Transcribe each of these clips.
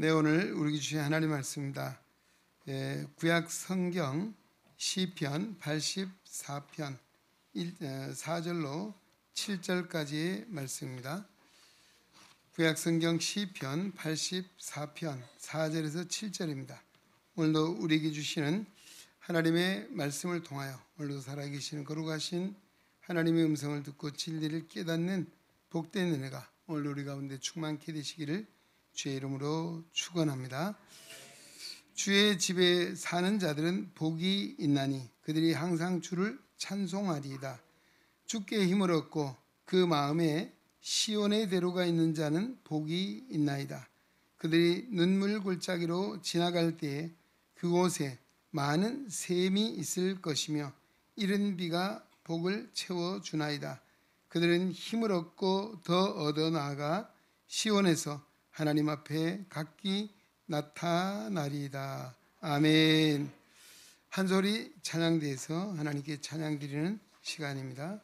네, 오늘 우리 주신 하나님 말씀입니다. 구약 성경 시편 84편 4절로 7절까지의 말씀입니다. 구약 성경 시편 84편 4절에서 7절입니다. 오늘도 우리에게 주시는 하나님의 말씀을 통하여 오늘도 살아계시는 거룩하신 하나님의 음성을 듣고 진리를 깨닫는 복된 은혜가 오늘 우리 가운데 충만케 되시기를 주의 이름으로 축원합니다. 주의 집에 사는 자들은 복이 있나니 그들이 항상 주를 찬송하리이다. 주께 힘을 얻고 그 마음에 시온의 대로가 있는 자는 복이 있나이다. 그들이 눈물 골짜기로 지나갈 때에 그곳에 많은 샘이 있을 것이며 이른 비가 복을 채워주나이다. 그들은 힘을 얻고 더 얻어 나아가 시온에서 하나님 앞에 각기 나타나리이다. 아멘. 한 소리 찬양대에서 하나님께 찬양 드리는 시간입니다.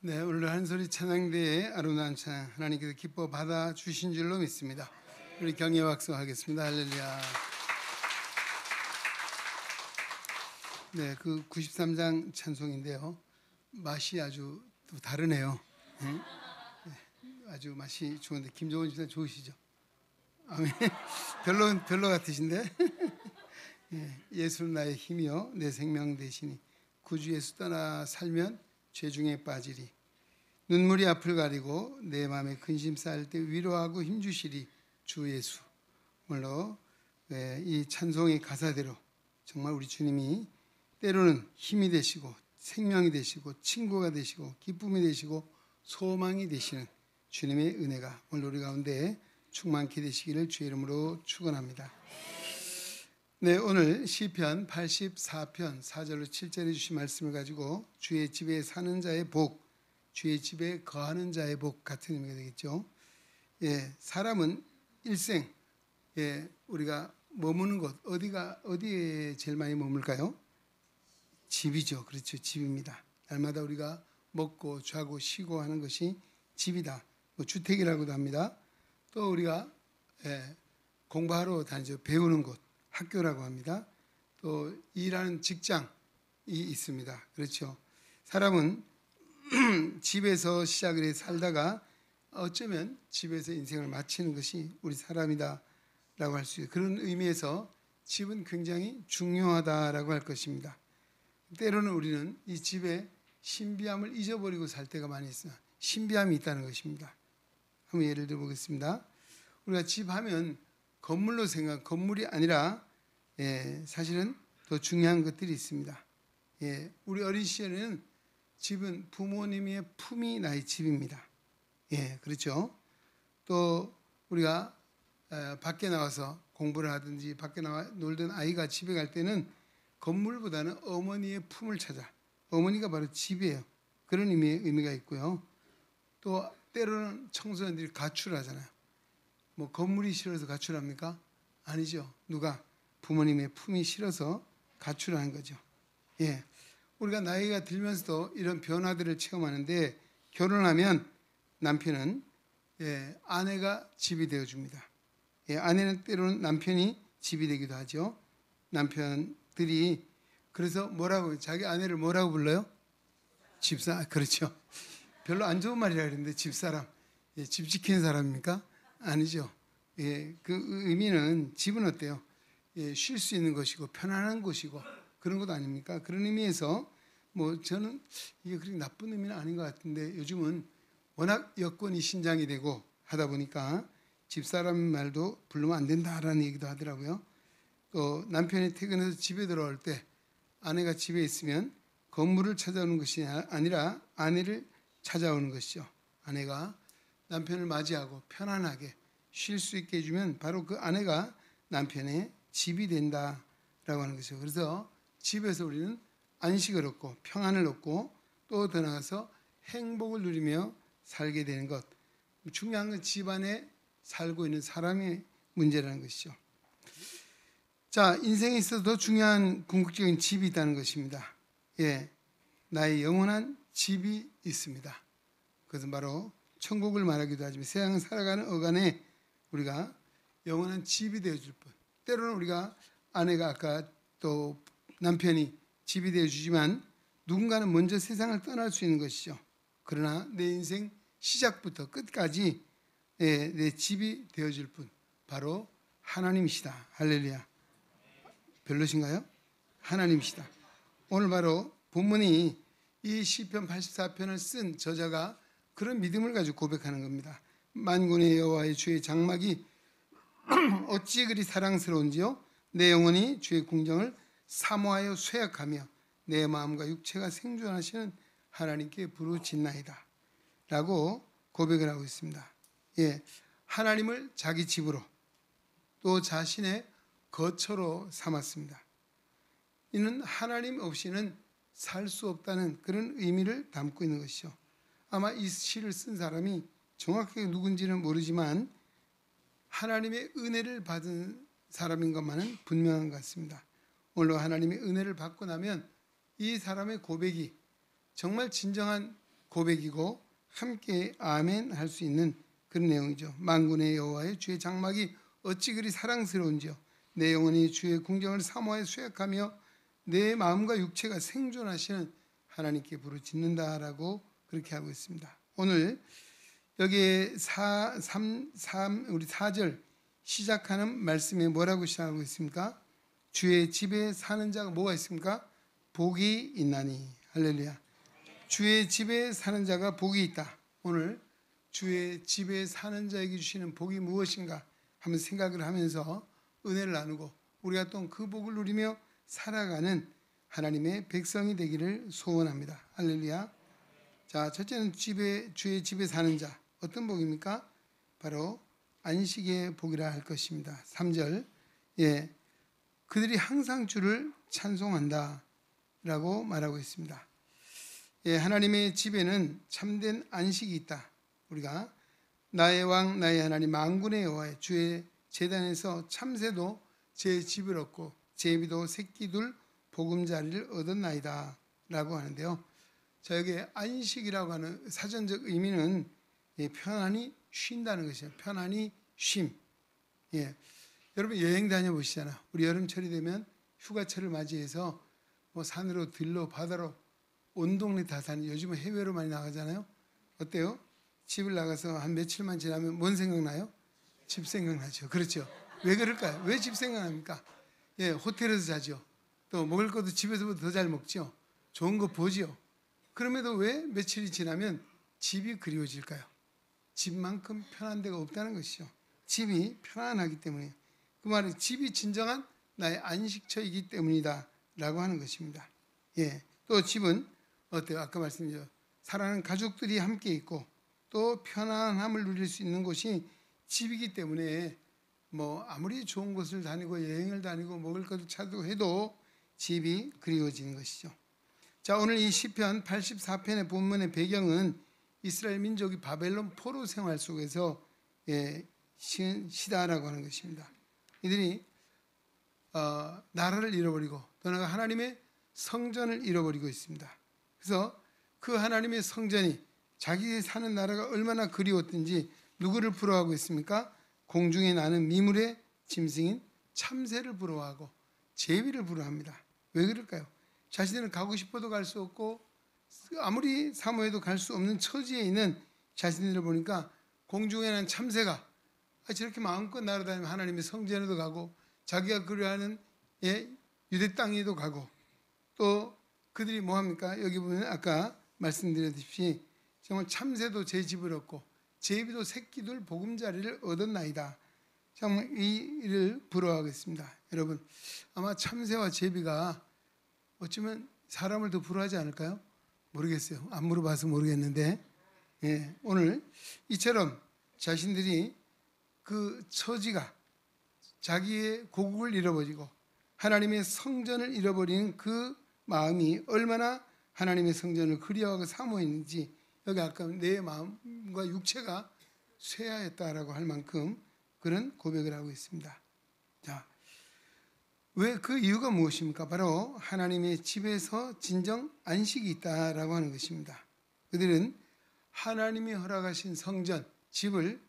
네, 오늘 한소리 찬양대의 아름다운 찬양 하나님께서 기뻐 받아주신 줄로 믿습니다. 우리 경외 박수하겠습니다. 할렐루야. 네, 그 93장 찬송인데요. 맛이 아주 또 다르네요. 아주 맛이 좋은데 김종원 집사 좋으시죠? 아멘. 별로 같으신데. 예, 예수는 나의 힘이요 내 생명 되시니 구주 예수 떠나 살면 죄중에 빠지리. 눈물이 앞을 가리고 내 마음에 근심 쌓일 때 위로하고 힘주시리 주 예수. 물론 이 찬송의 가사대로 정말 우리 주님이 때로는 힘이 되시고 생명이 되시고 친구가 되시고 기쁨이 되시고 소망이 되시는 주님의 은혜가 오늘 우리 가운데 충만케 되시기를 주의 이름으로 축원합니다. 네, 오늘 시편 84편 4절로 7절에 주신 말씀을 가지고 주의 집에 사는 자의 복, 주의 집에 거하는 자의 복 같은 의미가 되겠죠. 예, 사람은 일생 우리가 머무는 곳 어디에 제일 많이 머물까요? 집이죠. 그렇죠. 집입니다. 날마다 우리가 먹고 자고 쉬고 하는 것이 집이다. 주택이라고도 합니다. 또 우리가 공부하러 다니죠. 배우는 곳, 학교라고 합니다. 또 일하는 직장이 있습니다. 그렇죠. 사람은 집에서 시작을 해 살다가 어쩌면 집에서 인생을 마치는 것이 우리 사람이다 라고 할 수 있어요. 그런 의미에서 집은 굉장히 중요하다라고 할 것입니다. 때로는 우리는 이 집의 신비함을 잊어버리고 살 때가 많이 있어요. 신비함이 있다는 것입니다. 한번 예를 들어 보겠습니다. 우리가 집 하면 건물로 건물이 아니라 사실은 더 중요한 것들이 있습니다. 우리 어린 시절에는 집은 부모님의 품이 나의 집입니다. 그렇죠. 또 우리가 밖에 나와서 공부를 하든지 밖에 나와 놀던 아이가 집에 갈 때는 건물보다는 어머니의 품을 찾아. 어머니가 바로 집이에요. 그런 의미가 있고요. 또 때로는 청소년들이 가출을 하잖아요. 뭐 건물이 싫어서 가출합니까? 아니죠. 누가? 부모님의 품이 싫어서 가출을 한 거죠. 우리가 나이가 들면서도 이런 변화들을 체험하는데 결혼하면 남편은 아내가 집이 되어줍니다. 아내는 때로는 남편이 집이 되기도 하죠. 남편들이 그래서 자기 아내를 뭐라고 불러요? 그렇죠. 별로 안 좋은 말이라 그랬는데 집사람, 집 지키는 사람입니까? 아니죠. 그 의미는 집은 어때요? 쉴 수 있는 것이고 편안한 곳이고 그런 것 아닙니까? 그런 의미에서 저는 이게 그렇게 나쁜 의미는 아닌 것 같은데 요즘은 워낙 여건이 신장이 되고 하다 보니까 집사람 말도 부르면 안 된다라는 얘기도 하더라고요. 또 남편이 퇴근해서 집에 들어올 때 아내가 집에 있으면 건물을 찾아오는 것이 아니라 아내를 찾아오는 것이죠. 아내가 남편을 맞이하고 편안하게 쉴 수 있게 해주면 바로 그 아내가 남편의 집이 된다라고 하는 것이죠. 그래서 집에서 우리는 안식을 얻고 평안을 얻고 또 더 나아가서 행복을 누리며 살게 되는 것. 중요한 건 집안에 살고 있는 사람의 문제라는 것이죠. 자, 인생에 있어서 더 중요한 궁극적인 집이 있다는 것입니다. 나의 영원한 집이 있습니다. 그것은 바로 천국을 말하기도 하지만 세상을 살아가는 어간에 우리가 영원한 집이 되어줄 뿐. 때로는 우리가 아내가 아까 또 남편이 집이 되어주지만 누군가는 먼저 세상을 떠날 수 있는 것이죠. 그러나 내 인생 시작부터 끝까지 내 집이 되어줄 분 바로 하나님이시다. 할렐루야. 별로신가요? 하나님이시다. 오늘 바로 본문이 이 시편 84편을 쓴 저자가 그런 믿음을 가지고 고백하는 겁니다. 만군의 여호와의 주의 장막이 어찌 그리 사랑스러운지요. 내 영혼이 주의 궁정을 사모하여 쇠약하며 내 마음과 육체가 생존하시는 하나님께 부르짖나이다 라고 고백을 하고 있습니다. 하나님을 자기 집으로 또 자신의 거처로 삼았습니다. 이는 하나님 없이는 살 수 없다는 그런 의미를 담고 있는 것이죠. 아마 이 시를 쓴 사람이 정확하게 누군지는 모르지만 하나님의 은혜를 받은 사람인 것만은 분명한 것 같습니다. 오늘 하나님의 은혜를 받고 나면 이 사람의 고백이 정말 진정한 고백이고 함께 아멘 할 수 있는 그런 내용이죠. 만군의 여호와의 주의 장막이 어찌 그리 사랑스러운지요. 내 영혼이 주의 궁정을 사모하여 쇠약하며 내 마음과 육체가 생존하시는 하나님께 부르짖는다라고 그렇게 하고 있습니다. 오늘 여기에 우리 4절 시작하는 말씀에 뭐라고 시작하고 있습니까? 주의 집에 사는 자가 뭐가 있습니까? 복이 있나니. 할렐루야. 주의 집에 사는 자가 복이 있다. 오늘 주의 집에 사는 자에게 주시는 복이 무엇인가 한번 생각을 하면서 은혜를 나누고 우리가 또 그 복을 누리며 살아가는 하나님의 백성이 되기를 소원합니다. 할렐루야. 자, 첫째는 주의 집에 사는 자. 어떤 복입니까? 바로 안식의 복이라 할 것입니다. 3절. 예. 그들이 항상 주를 찬송한다 라고 말하고 있습니다. 예, 하나님의 집에는 참된 안식이 있다. 우리가 나의 왕 나의 하나님 만군의 여호와의 주의 제단에서 참새도 제 집을 얻고 제비도 새끼 둘 보금자리를 얻었나이다 라고 하는데요. 자, 여기 안식이라고 하는 사전적 의미는 편안히 쉰다는 것이에요. 편안히 쉼. 예. 여러분 여행 다녀보시잖아요. 우리 여름철이 되면 휴가철을 맞이해서 뭐 산으로 들로 바다로 온 동네 다 다니. 요즘은 해외로 많이 나가잖아요. 어때요? 집을 나가서 한 며칠만 지나면 뭔 생각나요? 집 생각나죠. 그렇죠. 왜 그럴까요? 왜 집 생각납니까? 예, 호텔에서 자죠. 또 먹을 것도 집에서보다 더 잘 먹죠. 좋은 거 보죠. 그럼에도 왜 며칠이 지나면 집이 그리워질까요? 집만큼 편한 데가 없다는 것이죠. 집이 편안하기 때문에. 그 말은 집이 진정한 나의 안식처이기 때문이다 라고 하는 것입니다. 예, 또 집은 어때요? 아까 말씀드렸죠. 사랑하는 가족들이 함께 있고 또 편안함을 누릴 수 있는 곳이 집이기 때문에 뭐 아무리 좋은 곳을 다니고 여행을 다니고 먹을 것을 찾고 해도 집이 그리워지는 것이죠. 자, 오늘 이 시편 84편의 본문의 배경은 이스라엘 민족이 바벨론 포로 생활 속에서 시다라고 하는 것입니다. 이들이 나라를 잃어버리고 또 하나님의 성전을 잃어버리고 있습니다. 그래서 그 하나님의 성전이 자기 사는 나라가 얼마나 그리웠든지 누구를 부러워하고 있습니까? 공중에 나는 미물의 짐승인 참새를 부러워하고 제비를 부러워합니다. 왜 그럴까요? 자신들은 가고 싶어도 갈 수 없고 아무리 사모해도 갈 수 없는 처지에 있는 자신들을 보니까 공중에 난 참새가 저렇게 마음껏 날아다니면 하나님의 성전에도 가고 자기가 그리워하는 유대 땅에도 가고 또 그들이 뭐합니까? 여기 보면 아까 말씀드렸듯이 정말 참새도 제 집을 얻고 제비도 새끼들 보금자리를 얻었나이다. 정말 이 일을 부러워하겠습니다. 여러분 아마 참새와 제비가 어쩌면 사람을 더 부러워하지 않을까요? 모르겠어요. 안 물어봐서 모르겠는데 오늘 이처럼 자신들이 그 처지가 자기의 고국을 잃어버리고 하나님의 성전을 잃어버리는 그 마음이 얼마나 하나님의 성전을 그리워하고 사모했는지 여기 아까 내 마음과 육체가 쇠하였다라고 할 만큼 그런 고백을 하고 있습니다. 자, 왜 그 이유가 무엇입니까? 바로 하나님의 집에서 진정 안식이 있다라고 하는 것입니다. 그들은 하나님이 허락하신 성전, 집을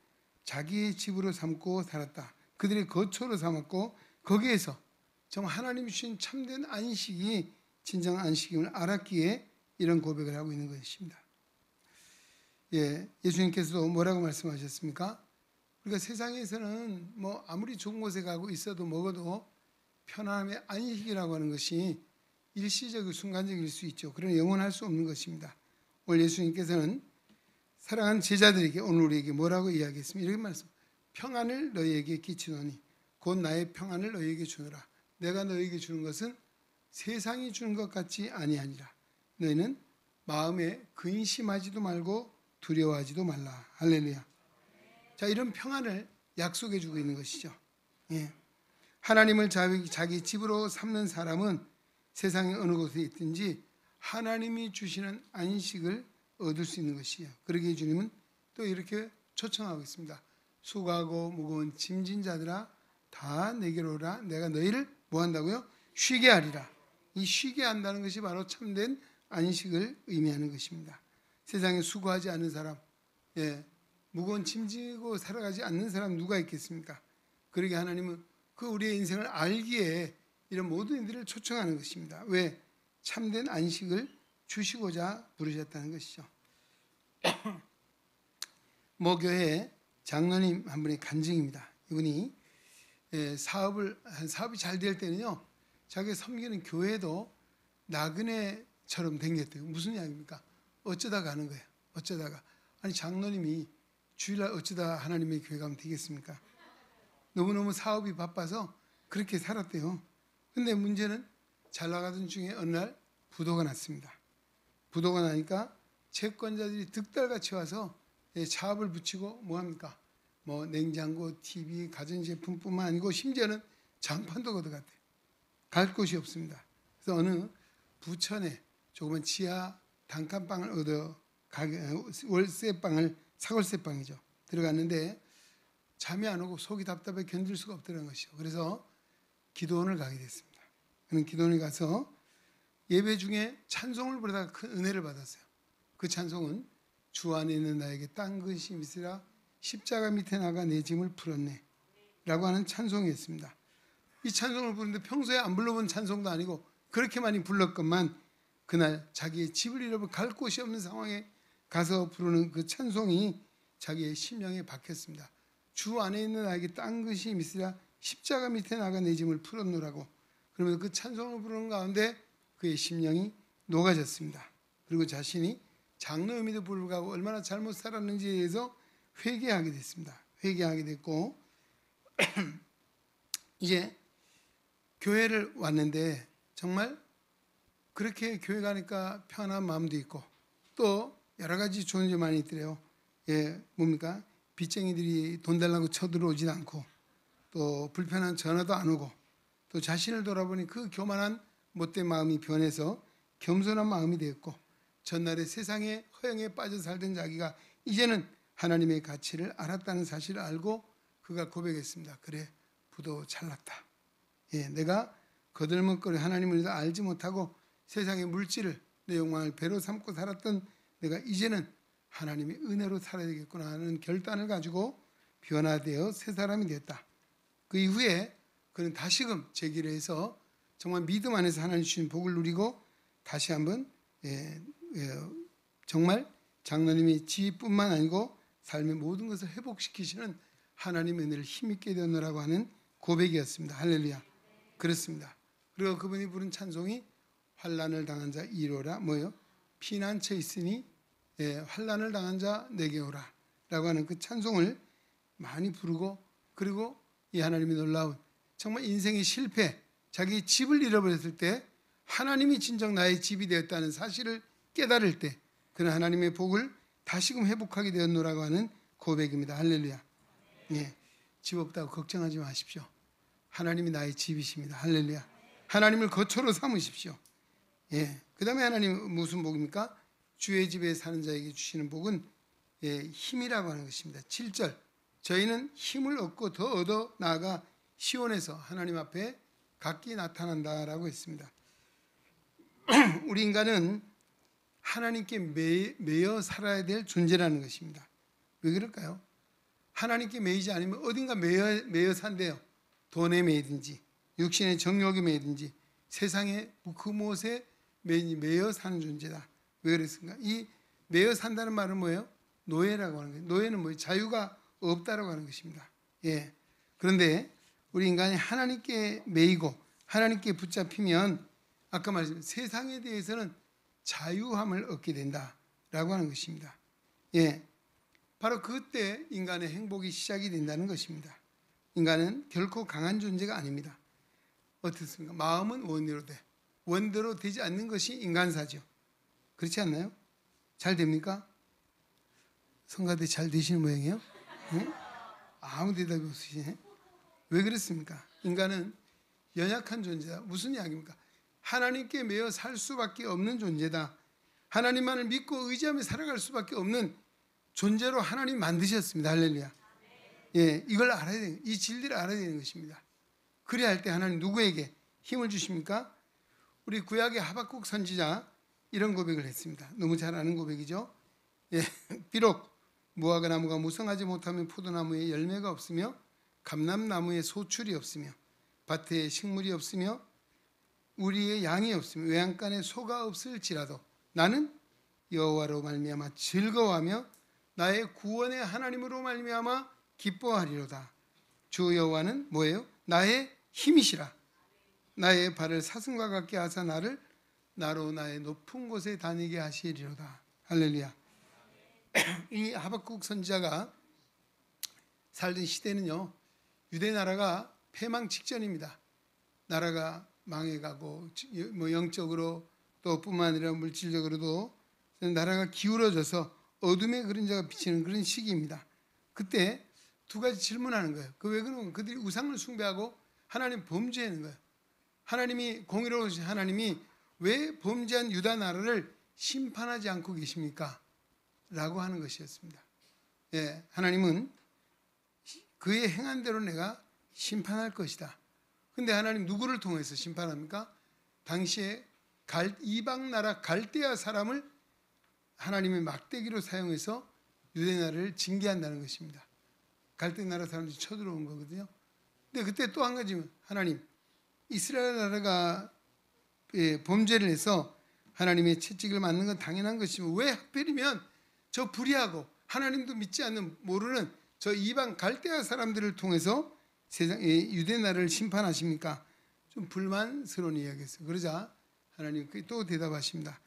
자기의 집으로 삼고 살았다. 그들의 거처로 삼았고 거기에서 정말 하나님이 주신 참된 안식이 진정 안식임을 알았기에 이런 고백을 하고 있는 것입니다. 예수님께서도 뭐라고 말씀하셨습니까? 우리가 세상에서는 뭐 아무리 좋은 곳에 가고 있어도 먹어도 편안함의 안식이라고 하는 것이 일시적이고 순간적일 수 있죠. 그러나 영원할 수 없는 것입니다. 오늘 예수님께서는 사랑하는 제자들에게 오늘 우리에게 뭐라고 이야기했습니까? 이렇게 말씀. 평안을 너희에게 끼치노니 곧 나의 평안을 너희에게 주노라. 내가 너희에게 주는 것은 세상이 주는 것 같지 아니하니라. 너희는 마음에 근심하지도 말고 두려워하지도 말라. 할렐루야. 자, 이런 평안을 약속해 주고 있는 것이죠. 하나님을 자기 집으로 삼는 사람은 세상의 어느 곳에 있든지 하나님이 주시는 안식을 얻을 수 있는 것이에요. 그러기에 주님은 또 이렇게 초청하고 있습니다. 수고하고 무거운 짐진 자들아 다 내게로 오라. 내가 너희를 뭐 한다고요? 쉬게 하리라. 이 쉬게 한다는 것이 바로 참된 안식을 의미하는 것입니다. 세상에 수고하지 않는 사람, 무거운 짐 지고 살아가지 않는 사람 누가 있겠습니까? 그러게 하나님은 그 우리의 인생을 알기에 이런 모든 이들을 초청하는 것입니다. 왜? 참된 안식을 주시고자 부르셨다는 것이죠. 모 교회 장로님 한 분의 간증입니다. 이분이 사업이 잘 될 때는요, 자기 섬기는 교회도 나그네처럼 댕겼대요. 무슨 이야기입니까? 어쩌다 가는 거예요. 어쩌다가. 아니, 장로님이 주일날 어쩌다 하나님의 교회 가면 되겠습니까? 너무너무 사업이 바빠서 그렇게 살았대요. 근데 문제는 잘 나가던 중에 어느 날 부도가 났습니다. 부도가 나니까 채권자들이 득달같이 와서 차압을 붙이고 뭐합니까? 뭐 냉장고, TV, 가전제품뿐만 아니고 심지어는 장판도 걷어갔대요. 갈 곳이 없습니다. 그래서 어느 부천에 조그만 지하 단칸방을 월세방을, 사골세방이죠. 들어갔는데 잠이 안 오고 속이 답답해 견딜 수가 없더라는 것이죠. 그래서 기도원을 가게 됐습니다. 그는 기도원에 가서 예배 중에 찬송을 부르다가 큰 은혜를 받았어요. 그 찬송은 주 안에 있는 나에게 딴 것이 있으라 십자가 밑에 나가 내 짐을 풀었네 라고 하는 찬송이었습니다. 이 찬송을 부르는데 평소에 안 불러본 찬송도 아니고 그렇게 많이 불렀건만 그날 자기의 집을 잃어버려 갈 곳이 없는 상황에 가서 부르는 그 찬송이 자기의 심령에 박혔습니다. 주 안에 있는 나에게 딴 것이 있으라 십자가 밑에 나가 내 짐을 풀었노라고. 그러면서 그 찬송을 부르는 가운데 그의 심령이 녹아졌습니다. 그리고 자신이 장로임에도 불구하고 얼마나 잘못 살았는지에 대해서 회개하게 됐습니다. 회개하게 됐고 이제 교회를 왔는데 정말 그렇게 교회 가니까 편한 마음도 있고 또 여러 가지 좋은 점이 많이 있더래요. 뭡니까? 빚쟁이들이 돈 달라고 쳐들어오지도 않고 또 불편한 전화도 안 오고 또 자신을 돌아보니 그 교만한 못된 마음이 변해서 겸손한 마음이 되었고 전날에 세상의 허영에 빠져 살던 자기가 이제는 하나님의 가치를 알았다는 사실을 알고 그가 고백했습니다. 그래, 부도 잘났다. 내가 거들먹거리 하나님을 알지 못하고 세상의 물질을 내 욕망을 배로 삼고 살았던 내가 이제는 하나님의 은혜로 살아야 되겠구나 하는 결단을 가지고 변화되어 새 사람이 되었다. 그 이후에 그는 다시금 재기를 해서 정말 믿음 안에서 하나님 주신 복을 누리고 다시 한번 정말 장로님의 지위뿐만 아니고 삶의 모든 것을 회복시키시는 하나님의 은혜를 힘있게 되었노라고 하는 고백이었습니다. 할렐루야. 그렇습니다. 그리고 그분이 부른 찬송이 환난을 당한 자 이로라 뭐요? 피난처 있으니 환난을 당한 자 내게 오라 라고 하는 그 찬송을 많이 부르고 그리고 이 하나님의 놀라운 정말 인생의 실패 자기 집을 잃어버렸을 때 하나님이 진정 나의 집이 되었다는 사실을 깨달을 때 그는 하나님의 복을 다시금 회복하게 되었노라고 하는 고백입니다. 할렐루야. 집 없다고 걱정하지 마십시오. 하나님이 나의 집이십니다. 할렐루야. 하나님을 거처로 삼으십시오. 그 다음에 하나님 무슨 복입니까? 주의 집에 사는 자에게 주시는 복은 힘이라고 하는 것입니다. 7절 저희는 힘을 얻고 더 얻어 나아가 시온에서 하나님 앞에 각기 나타난다라고 했습니다. 우리 인간은 하나님께 매여 살아야 될 존재라는 것입니다. 왜 그럴까요? 하나님께 매이지 않으면 어딘가 매여 산대요. 돈에 매이든지 육신의 정욕에 매이든지 세상의 그 무엇에 매여 사는 존재다. 왜 그랬습니까? 이 매여 산다는 말은 뭐예요? 노예라고 하는 거예요. 노예는 뭐예요? 자유가 없다라고 하는 것입니다. 그런데 우리 인간이 하나님께 매이고 하나님께 붙잡히면 아까 말했지만 세상에 대해서는 자유함을 얻게 된다라고 하는 것입니다. 바로 그때 인간의 행복이 시작이 된다는 것입니다. 인간은 결코 강한 존재가 아닙니다. 어떻습니까? 마음은 원대로 돼. 원대로 되지 않는 것이 인간사죠. 그렇지 않나요? 잘 됩니까? 성가대 잘 되시는 모양이에요? 아무 대답이 없으시네. 왜 그렇습니까? 인간은 연약한 존재다. 무슨 이야기입니까? 하나님께 매여 살 수밖에 없는 존재다. 하나님만을 믿고 의지하며 살아갈 수밖에 없는 존재로 하나님 만드셨습니다. 할렐루야. 이걸 알아야 돼요. 이 진리를 알아야 되는 것입니다. 그래야 할 때 하나님 누구에게 힘을 주십니까? 우리 구약의 하박국 선지자 이런 고백을 했습니다. 너무 잘 아는 고백이죠. 비록 무화과 나무가 무성하지 못하면 포도나무에 열매가 없으며 감람나무에 소출이 없으며 밭에 식물이 없으며 우리의 양이 없으며 외양간에 소가 없을지라도 나는 여호와로 말미암아 즐거워하며 나의 구원의 하나님으로 말미암아 기뻐하리로다. 주 여호와는 뭐예요? 나의 힘이시라. 나의 발을 사슴과 같게 하사 나로 나의 높은 곳에 다니게 하시리로다. 할렐루야. 이 하박국 선지자가 살던 시대는요, 유대 나라가 패망 직전입니다. 나라가 망해가고 영적으로 또 뿐만 아니라 물질적으로도 나라가 기울어져서 어둠의 그림자가 비치는 그런 시기입니다. 그때 두 가지 질문하는 거예요. 왜 그러면 그들이 우상을 숭배하고 하나님 범죄하는 거예요. 하나님이 공의로우신 하나님이 왜 범죄한 유다 나라를 심판하지 않고 계십니까? 라고 하는 것이었습니다. 예, 하나님은 그의 행한 대로 내가 심판할 것이다. 근데 하나님 누구를 통해서 심판합니까? 당시에 이방 나라 갈대아 사람을 하나님의 막대기로 사용해서 유대 나라를 징계한다는 것입니다. 갈대 나라 사람들이 쳐들어온 거거든요. 근데 그때 또 한 가지, 하나님 이스라엘 나라가 범죄를 해서 하나님의 채찍을 맞는 건 당연한 것이지만 왜 하필이면 저 불의하고 하나님도 믿지 않는 모르는 저 이방 갈대아 사람들을 통해서 세상의 유대 나라를 심판하십니까? 좀 불만스러운 이야기였어요. 그러자 하나님 또 대답하십니다.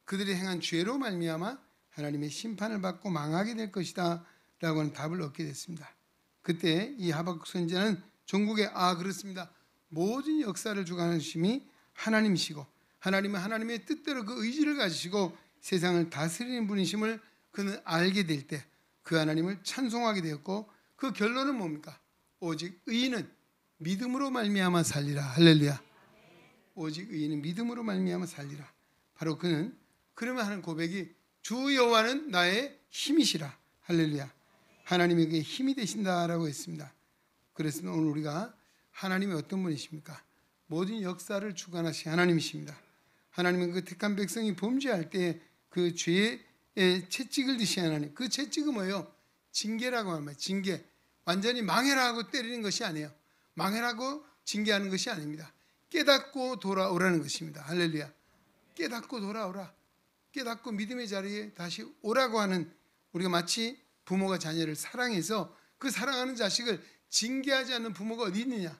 그들이 행한 죄로 말미암아 하나님의 심판을 받고 망하게 될 것이다 라고 하는 답을 얻게 됐습니다. 그때 이 하박국 선지자는 종국에 그렇습니다. 모든 역사를 주관하심이 하나님이시고 하나님은 하나님의 뜻대로 그 의지를 가지시고 세상을 다스리는 분이심을 그는 알게 될 때 그 하나님을 찬송하게 되었고, 그 결론은 뭡니까? 오직 의인은 믿음으로 말미암아 살리라. 할렐루야. 오직 의인은 믿음으로 말미암아 살리라. 바로 그는 그러면 하는 고백이 주 여호와는 나의 힘이시라. 할렐루야. 하나님이 그의 힘이 되신다라고 했습니다. 그래서 오늘 우리가 하나님이 어떤 분이십니까? 모든 역사를 주관하신 하나님이십니다. 하나님은 그 택한 백성이 범죄할 때 그 죄의 채찍을 드신 하나님. 그 채찍은 뭐예요? 징계라고 합니다. 징계. 완전히 망해라 하고 때리는 것이 아니에요. 망해라고 징계하는 것이 아닙니다. 깨닫고 돌아오라는 것입니다. 할렐루야. 깨닫고 돌아오라. 깨닫고 믿음의 자리에 다시 오라고 하는, 우리가 마치 부모가 자녀를 사랑해서 그 사랑하는 자식을 징계하지 않는 부모가 어디 있느냐.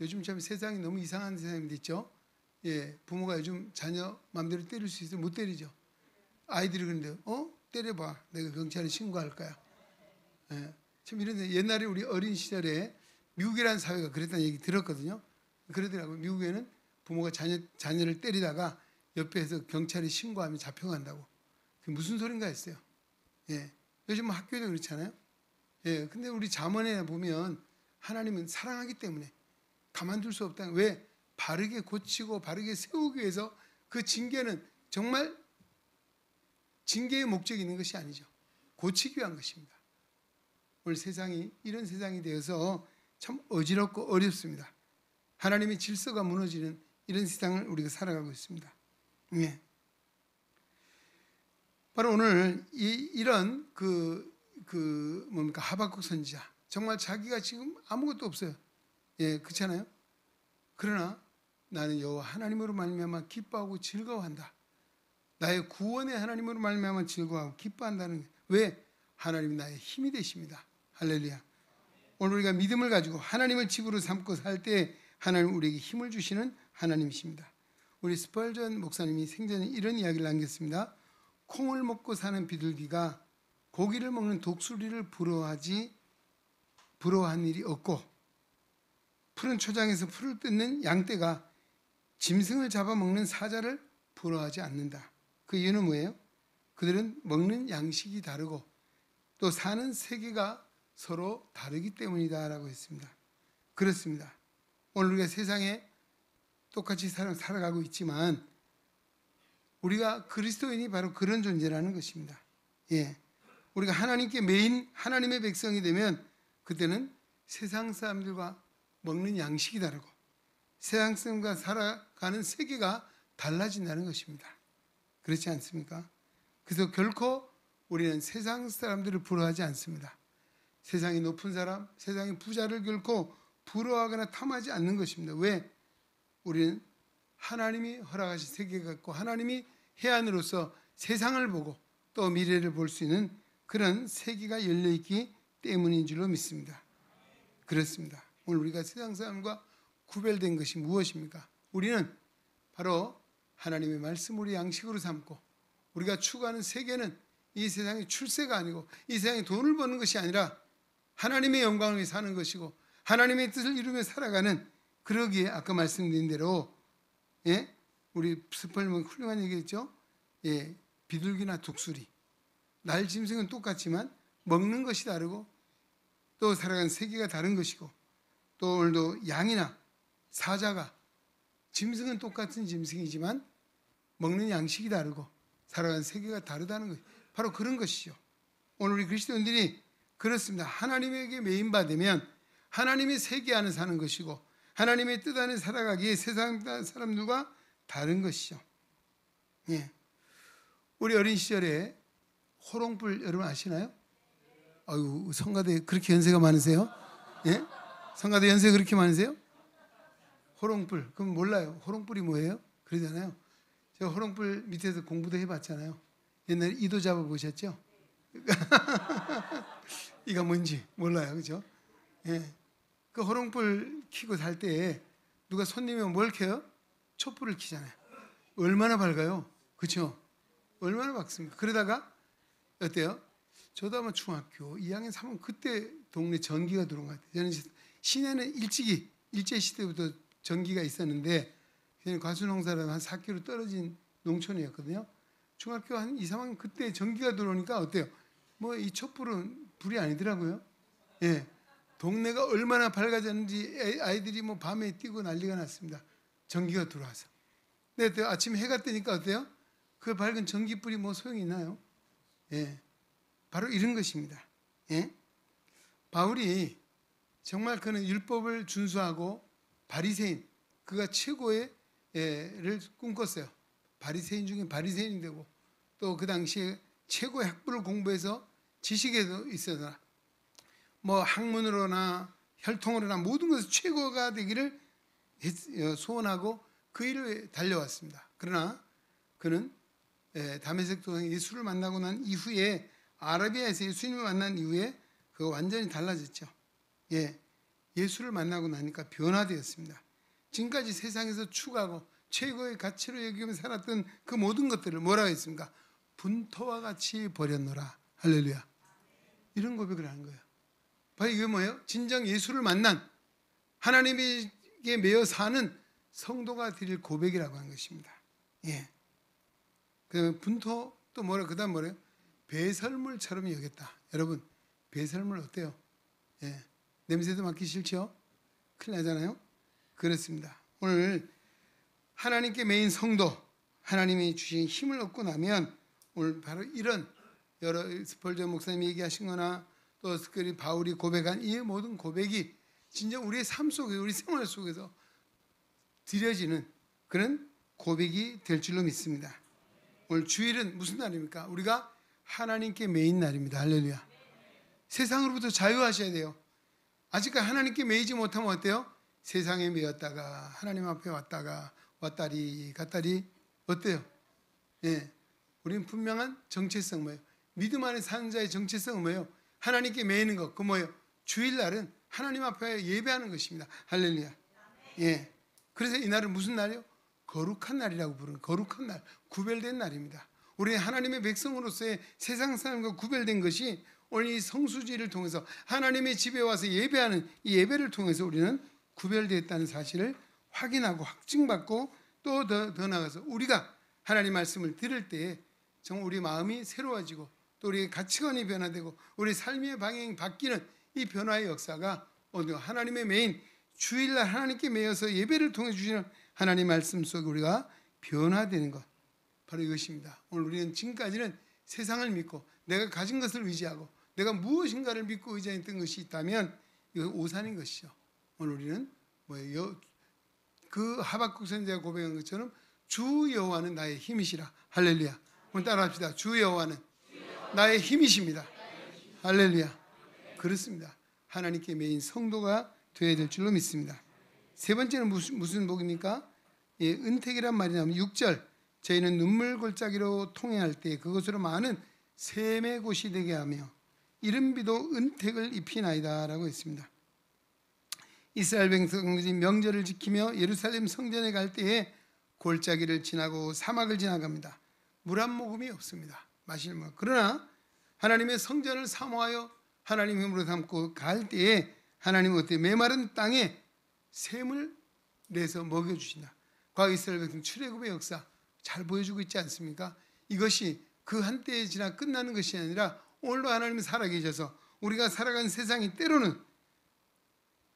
요즘 참 세상이 너무 이상한 세상이 됐죠. 예, 부모가 요즘 자녀 마음대로 때릴 수 있어요? 못 때리죠. 아이들이 그런데 때려봐. 내가 경찰에 신고할 거야. 예, 참 이런데 옛날에 우리 어린 시절에 미국이라는 사회가 그랬다는 얘기 들었거든요. 그러더라고요. 미국에는 부모가 자녀를 때리다가 옆에서 경찰에 신고하면 잡혀간다고. 그게 무슨 소린가 했어요. 예, 요즘 학교도 그렇잖아요. 예, 근데 우리 잠언에 보면 하나님은 사랑하기 때문에 가만둘 수 없다. 왜? 바르게 고치고 바르게 세우기 위해서 그 징계는 정말 징계의 목적이 있는 것이 아니죠. 고치기 위한 것입니다. 오늘 세상이 이런 세상이 되어서 참 어지럽고 어렵습니다. 하나님의 질서가 무너지는 이런 세상을 우리가 살아가고 있습니다. 예. 바로 오늘 이런 뭡니까? 하박국 선지자. 정말 자기가 지금 아무것도 없어요. 예, 그렇잖아요. 그러나 나는 여호와 하나님으로 말미암아 기뻐하고 즐거워한다. 나의 구원의 하나님으로 말미암아 즐거워하고 기뻐한다는 게 왜? 하나님이 나의 힘이 되십니다. 할렐루야. 오늘 우리가 믿음을 가지고 하나님을 집으로 삼고 살 때 하나님 우리에게 힘을 주시는 하나님이십니다. 우리 스펄전 목사님이 생전에 이런 이야기를 남겼습니다. 콩을 먹고 사는 비둘기가 고기를 먹는 독수리를 부러워한 일이 없고, 푸른 초장에서 풀을 뜯는 양떼가 짐승을 잡아먹는 사자를 부러워하지 않는다. 그 이유는 뭐예요? 그들은 먹는 양식이 다르고 또 사는 세계가 서로 다르기 때문이다 라고 했습니다. 그렇습니다. 오늘 우리가 세상에 똑같이 살아가고 있지만 우리가 그리스도인이 바로 그런 존재라는 것입니다. 예, 우리가 하나님께 매인 하나님의 백성이 되면 그때는 세상 사람들과 먹는 양식이 다르고 세상 사람과 살아가는 세계가 달라진다는 것입니다. 그렇지 않습니까? 그래서 결코 우리는 세상 사람들을 부러워하지 않습니다. 세상이 높은 사람, 세상의 부자를 결코 부러워하거나 탐하지 않는 것입니다. 왜? 우리는 하나님이 허락하신 세계가 있고 하나님이 해안으로서 세상을 보고 또 미래를 볼 수 있는 그런 세계가 열려있기 때문인 줄로 믿습니다. 그렇습니다. 오늘 우리가 세상 사람과 구별된 것이 무엇입니까? 우리는 바로 하나님의 말씀 우리 양식으로 삼고 우리가 추구하는 세계는 이 세상의 출세가 아니고 이 세상에 돈을 버는 것이 아니라 하나님의 영광을 위해 사는 것이고 하나님의 뜻을 이루며 살아가는, 그러기에 아까 말씀드린 대로 우리 스펄먼 훌륭한 얘기했죠. 비둘기나 독수리, 날 짐승은 똑같지만 먹는 것이 다르고 또 살아가는 세계가 다른 것이고, 또 오늘도 양이나 사자가 짐승은 똑같은 짐승이지만 먹는 양식이 다르고 살아가는 세계가 다르다는 것, 바로 그런 것이죠. 오늘 우리 그리스도인들이 그렇습니다. 하나님에게 메인받으면 하나님의 세계 안에 사는 것이고 하나님의 뜻 안에 살아가기에 세상 사람들과 다른 것이죠. 우리 어린 시절에 호롱불 여러분 아시나요? 아유, 성가대 그렇게 연세가 많으세요? 성가대 연세 그렇게 많으세요? 호롱불, 그럼 몰라요. 호롱불이 뭐예요? 그러잖아요. 제가 호롱불 밑에서 공부도 해봤잖아요. 옛날에 이도 잡아보셨죠? 이가 뭔지 몰라요, 그죠? 그 호롱불 켜고 살 때 누가 손님이 오면 뭘 켜요? 촛불을 켜잖아요. 얼마나 밝아요, 그렇죠? 얼마나 밝습니까? 그러다가 어때요? 저도 아마 중학교 2학년 3학년 그때 동네 전기가 들어온 것 같아요. 저는 시내는 일제시대부터 전기가 있었는데 과수농사라는 한 4km 떨어진 농촌이었거든요. 중학교 한 2, 3학년 그때 전기가 들어오니까 어때요? 뭐 이 촛불은 불이 아니더라고요. 동네가 얼마나 밝아졌는지 아이들이 뭐 밤에 뛰고 난리가 났습니다. 전기가 들어와서. 근데 아침 해가 뜨니까 어때요? 그 밝은 전기불이 뭐 소용이 있나요? 바로 이런 것입니다. 바울이 정말 그는 율법을 준수하고 바리새인, 그가 최고의 를 꿈꿨어요. 바리새인 중에 바리새인이 되고 또 그 당시에 최고의 학부를 공부해서 지식에도 있어서나 뭐 학문으로나 혈통으로나 모든 것에서 최고가 되기를 소원하고 그 일을 달려왔습니다. 그러나 그는 다메섹 도상에 예수를 만나고 난 이후에, 아라비아에서 예수님을 만난 이후에 그가 완전히 달라졌죠. 예수를 만나고 나니까 변화되었습니다. 지금까지 세상에서 추구하고 최고의 가치로 여기며 살았던 그 모든 것들을 뭐라고 했습니까? 분토와 같이 버렸노라. 할렐루야. 이런 고백을 하는 거예요. 바로 이게 뭐예요? 진정 예수를 만난 하나님에게 매여 사는 성도가 드릴 고백이라고 하는 것입니다. 그 분토 또 뭐라, 그 다음 뭐래요? 배설물처럼 여겼다. 여러분, 배설물 어때요? 냄새도 맡기 싫죠? 큰일 나잖아요? 그렇습니다. 오늘 하나님께 매인 성도, 하나님이 주신 힘을 얻고 나면 오늘 바로 이런 여러 스펄전 목사님이 얘기하신 거나 또 특별히 바울이 고백한 이 모든 고백이 진정 우리의 삶 속에, 우리 생활 속에서 드려지는 그런 고백이 될 줄로 믿습니다. 오늘 주일은 무슨 날입니까? 우리가 하나님께 매인 날입니다. 할렐루야. 세상으로부터 자유하셔야 돼요. 아직까지 하나님께 매이지 못하면 어때요? 세상에 매였다가 하나님 앞에 왔다리 갔다리 어때요? 우리는 분명한 정체성 뭐예요? 믿음 안에 사는 자의 정체성은 뭐예요? 하나님께 매이는 것. 그 뭐예요? 주일날은 하나님 앞에 예배하는 것입니다. 할렐루야. 그래서 이 날은 무슨 날이요? 거룩한 날이라고 부르는, 거룩한 날, 구별된 날입니다. 우리 하나님의 백성으로서의 세상 사람과 구별된 것이 오늘 이 성수지를 통해서 하나님의 집에 와서 예배하는 이 예배를 통해서 우리는 구별되었다는 사실을 확인하고 확증받고 또 더 나아가서 우리가 하나님 말씀을 들을 때에 정말 우리 마음이 새로워지고 또 우리의 가치관이 변화되고 우리 삶의 방향이 바뀌는 이 변화의 역사가 오늘 하나님의 메인 주일날 하나님께 매여서 예배를 통해 주시는 하나님 말씀 속에 우리가 변화되는 것, 바로 이것입니다. 오늘 우리는 지금까지는 세상을 믿고 내가 가진 것을 의지하고 내가 무엇인가를 믿고 의지했던 것이 있다면 이거 오산인 것이죠. 오늘 우리는 뭐예요? 그 하박국 선지자가 고백한 것처럼 주 여호와는 나의 힘이시라. 할렐루야. 오늘 따라합시다. 주 여호와는 나의 힘이십니다. 할렐루야. 그렇습니다. 하나님께 매인 성도가 되어야 될 줄로 믿습니다. 세 번째는 무슨 복입니까? 은택이란 말이 나오면 6절, 저희는 눈물 골짜기로 통행할 때 그것으로 많은 샘의 곳이 되게 하며 이른 비도 은택을 입히나이다 라고 했습니다. 이스라엘 백성들이 명절을 지키며 예루살렘 성전에 갈 때에 골짜기를 지나고 사막을 지나갑니다. 물 한 모금이 없습니다. 마실 물. 그러나 하나님의 성전을 사모하여 하나님 힘으로 삼고 갈 때에 하나님은 어때? 메마른 땅에 샘을 내서 먹여주신다. 과거 이스라엘 백성 출애굽의 역사 잘 보여주고 있지 않습니까? 이것이 그 한때에 지나 끝나는 것이 아니라 오늘도 하나님이 살아계셔서 우리가 살아간 세상이 때로는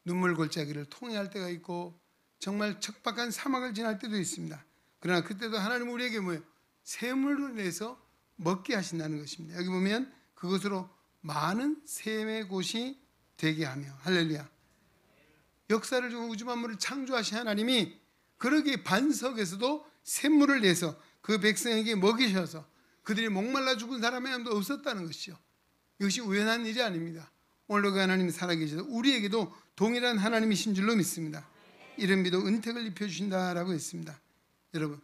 눈물 골짜기를 통해할 때가 있고 정말 척박한 사막을 지날 때도 있습니다. 그러나 그때도 하나님은 우리에게 뭐예요? 샘을 내서 먹게 하신다는 것입니다. 여기 보면 그것으로 많은 샘의 곳이 되게 하며, 할렐루야. 역사를 주고 우주 만물을 창조하신 하나님이 그러기에 반석에서도 샘물을 내서 그 백성에게 먹이셔서 그들이 목말라 죽은 사람이 아무도 없었다는 것이죠. 이것이 우연한 일이 아닙니다. 오늘도 그 하나님이 살아계셔서 우리에게도 동일한 하나님이신 줄로 믿습니다. 이른 비도 은택을 입혀주신다라고 했습니다. 여러분,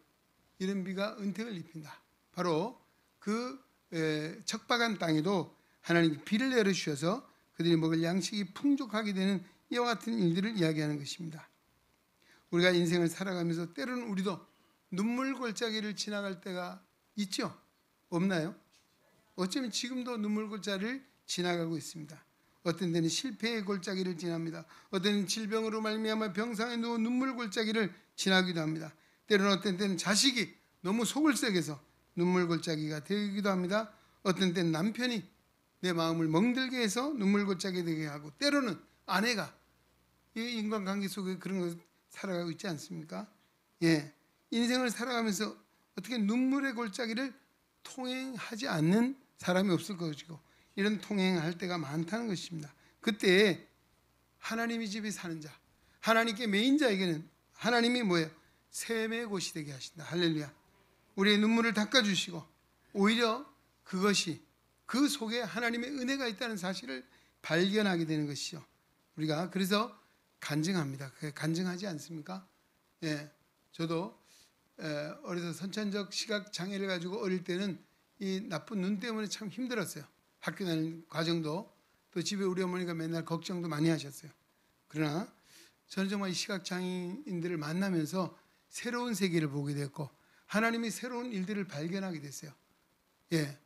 이른 비가 은택을 입힌다. 바로 그 척박한 땅에도 하나님이 비를 내려주셔서 그들이 먹을 양식이 풍족하게 되는 이와 같은 일들을 이야기하는 것입니다. 우리가 인생을 살아가면서 때로는 우리도 눈물 골짜기를 지나갈 때가 있죠? 없나요? 어쩌면 지금도 눈물 골짜기를 지나가고 있습니다. 어떤 때는 실패의 골짜기를 지납니다. 어떤 때는 질병으로 말미암아 병상에 누워 눈물 골짜기를 지나기도 합니다. 때로는 어떤 때는 자식이 너무 속을 썩여서 눈물 골짜기가 되기도 합니다. 어떤 때는 남편이 내 마음을 멍들게 해서 눈물 골짜기 되게 하고, 때로는 아내가 이 인간관계 속에 그런 거 살아가고 있지 않습니까? 예, 인생을 살아가면서 어떻게 눈물의 골짜기를 통행하지 않는 사람이 없을 것이고 이런 통행할 때가 많다는 것입니다. 그때 하나님의 집에 사는 자, 하나님께 메인 자에게는 하나님이 뭐예요? 샘의 곳이 되게 하신다. 할렐루야. 우리의 눈물을 닦아주시고 오히려 그것이 그 속에 하나님의 은혜가 있다는 사실을 발견하게 되는 것이죠. 우리가 그래서 간증합니다. 간증하지 않습니까? 예, 저도 어려서 선천적 시각 장애를 가지고 어릴 때는 이 나쁜 눈 때문에 참 힘들었어요. 학교 다니는 과정도, 또 집에 우리 어머니가 맨날 걱정도 많이 하셨어요. 그러나 저는 정말 이 시각 장애인들을 만나면서 새로운 세계를 보게 됐고 하나님이 새로운 일들을 발견하게 됐어요. 예.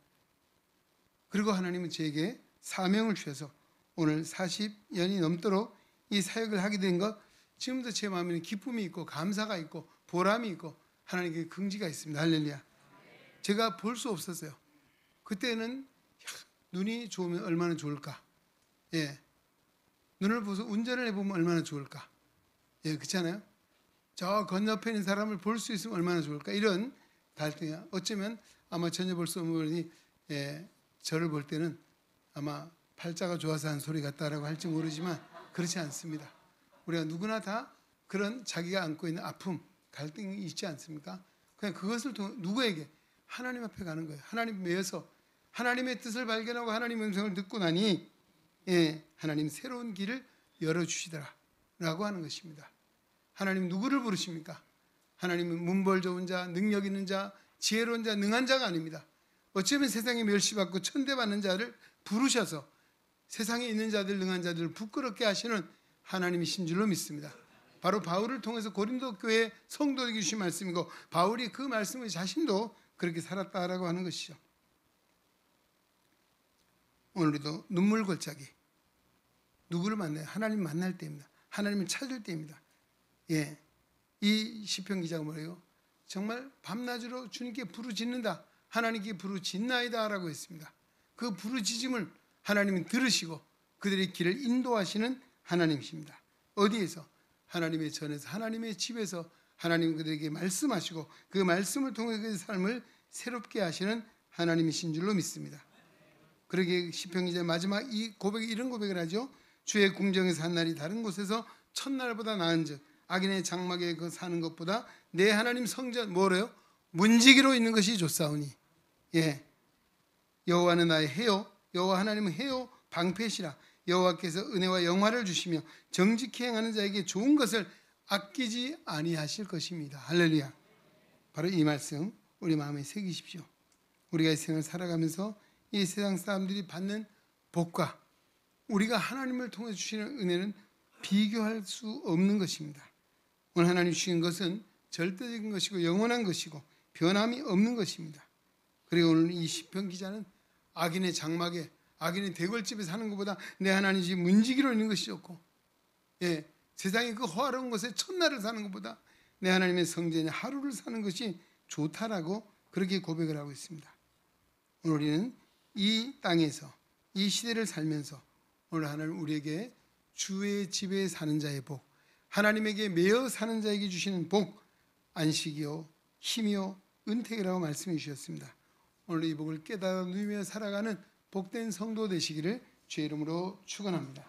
그리고 하나님은 저에게 사명을 주셔서 오늘 40년이 넘도록 이 사역을 하게 된 것, 지금도 제 마음에는 기쁨이 있고 감사가 있고 보람이 있고 하나님께 긍지가 있습니다. 할렐루야. 제가 볼 수 없었어요. 그때는 눈이 좋으면 얼마나 좋을까. 예, 눈을 보서 운전을 해보면 얼마나 좋을까. 예, 그렇잖아요. 저 건너편에 있는 사람을 볼 수 있으면 얼마나 좋을까. 이런 갈등이야. 어쩌면 아마 전혀 볼 수 없는 분이 저를 볼 때는 아마 팔자가 좋아서 한 소리 같다라고 할지 모르지만 그렇지 않습니다. 우리가 누구나 다 그런 자기가 안고 있는 아픔, 갈등이 있지 않습니까? 그냥 그것을 통해 누구에게? 하나님 앞에 가는 거예요. 하나님 매여서 하나님의 뜻을 발견하고 하나님의 음성을 듣고 나니 하나님 새로운 길을 열어주시더라 라고 하는 것입니다. 하나님 누구를 부르십니까? 하나님은 문벌 좋은 자, 능력 있는 자, 지혜로운 자, 능한 자가 아닙니다. 어쩌면 세상에 멸시받고 천대받는 자를 부르셔서 세상에 있는 자들, 능한 자들을 부끄럽게 하시는 하나님이신 줄로 믿습니다. 바로 바울을 통해서 고린도 교회 성도에게 주신 말씀이고 바울이 그 말씀을 자신도 그렇게 살았다라고 하는 것이죠. 오늘도 눈물 골짜기, 누구를 만나요? 하나님 만날 때입니다. 하나님을 찾을 때입니다. 예, 이 시편 기자가 뭐래요? 정말 밤낮으로 주님께 부르짖는다. 하나님께 부르짖나이다 라고 했습니다. 그 부르짖음을 하나님은 들으시고 그들의 길을 인도하시는 하나님이십니다. 어디에서? 하나님의 전에서, 하나님의 집에서 하나님 그들에게 말씀하시고 그 말씀을 통해 그 삶을 새롭게 하시는 하나님이신 줄로 믿습니다. 그러기에 시편 기자 마지막 이 고백이 이런 고백을 하죠. 주의 궁정에서 한 날이 다른 곳에서 첫날보다 나은즉 악인의 장막에 그 사는 것보다 내 하나님 성전 뭐래요? 문지기로 있는 것이 좋사오니. 예, 여호와는 나의 해요, 여호와 하나님은 해요 방패시라. 여호와께서 은혜와 영화를 주시며 정직히 행하는 자에게 좋은 것을 아끼지 아니하실 것입니다. 할렐루야. 바로 이 말씀 우리 마음에 새기십시오. 우리가 이 생을 살아가면서 이 세상 사람들이 받는 복과 우리가 하나님을 통해 주시는 은혜는 비교할 수 없는 것입니다. 오늘 하나님 주신 것은 절대적인 것이고 영원한 것이고 변함이 없는 것입니다. 그리고 오늘 이 시편 기자는 악인의 장막에 악인의 대궐집에 사는 것보다 내 하나님 집 문지기로 있는 것이 좋고, 세상의 그 호화로운 곳에 첫날을 사는 것보다 내 하나님의 성전에 하루를 사는 것이 좋다라고 그렇게 고백을 하고 있습니다. 오늘 우리는 이 땅에서 이 시대를 살면서 오늘 하나님 우리에게 주의 집에 사는 자의 복, 하나님에게 매여 사는 자에게 주시는 복, 안식이요 힘이요 은택이라고 말씀해 주셨습니다. 오늘 이 복을 깨달아 누리며 살아가는 복된 성도 되시기를 주의 이름으로 축원합니다.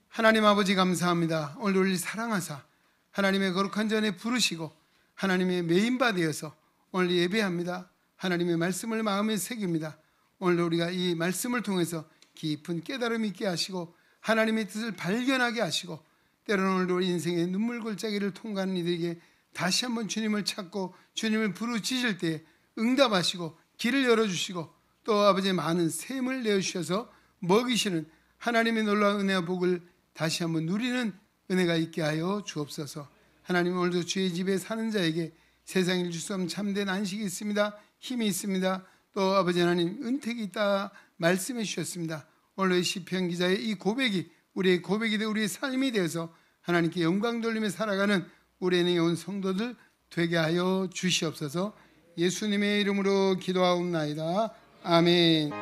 하나님 아버지 감사합니다. 오늘 우리를 사랑하사 하나님의 거룩한 전에 부르시고 하나님의 메인바 되어서 오늘 예배합니다. 하나님의 말씀을 마음에 새깁니다. 오늘 우리가 이 말씀을 통해서 깊은 깨달음 있게 하시고 하나님의 뜻을 발견하게 하시고 때로는 오늘도 인생의 눈물 골짜기를 통과하는 이들에게 다시 한번 주님을 찾고 주님을 부르짖을 때 응답하시고 길을 열어주시고 또 아버지의 많은 샘을 내어주셔서 먹이시는 하나님의 놀라운 은혜와 복을 다시 한번 누리는 은혜가 있게 하여 주옵소서. 하나님 오늘도 주의 집에 사는 자에게 세상에 줄 수 없는 참된 안식이 있습니다. 힘이 있습니다. 또 아버지 하나님 은택이 있다 말씀해 주셨습니다. 오늘 시편 기자의 이 고백이 우리의 고백이 되어 우리의 삶이 되어서 하나님께 영광 돌리며 살아가는 우리 안에 온 성도들 되게 하여 주시옵소서. 예수님의 이름으로 기도하옵나이다. 아멘.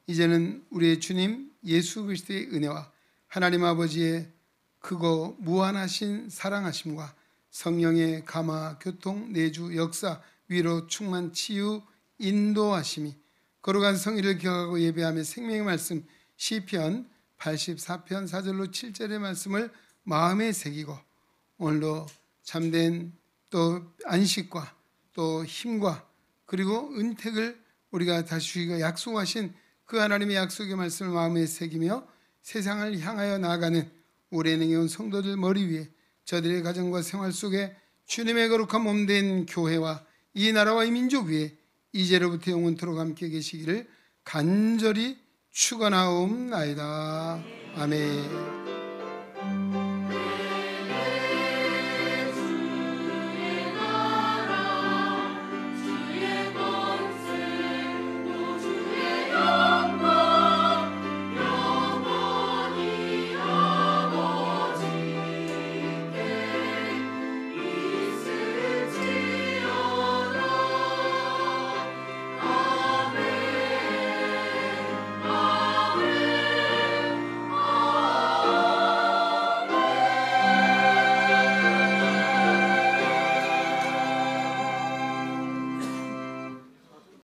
이제는 우리의 주님 예수 그리스도의 은혜와 하나님 아버지의 크고 무한하신 사랑하심과 성령의 감화, 교통, 내주, 역사, 위로, 충만, 치유, 인도하심이 거룩한 성의를 기억하고 예배하며 생명의 말씀 시편 84편 4절로 7절의 말씀을 마음에 새기고 오늘도 참된 또 안식과 또 힘과 그리고 은택을 우리가 다시 주시고 약속하신 그 하나님의 약속의 말씀을 마음에 새기며 세상을 향하여 나아가는 우리 은행에 온 성도들 머리 위에 저들의 가정과 생활 속에 주님의 거룩한 몸된 교회와 이 나라와 이 민족 위에 이제로부터 영원토록 함께 계시기를 간절히 축원하옵나이다. 아멘.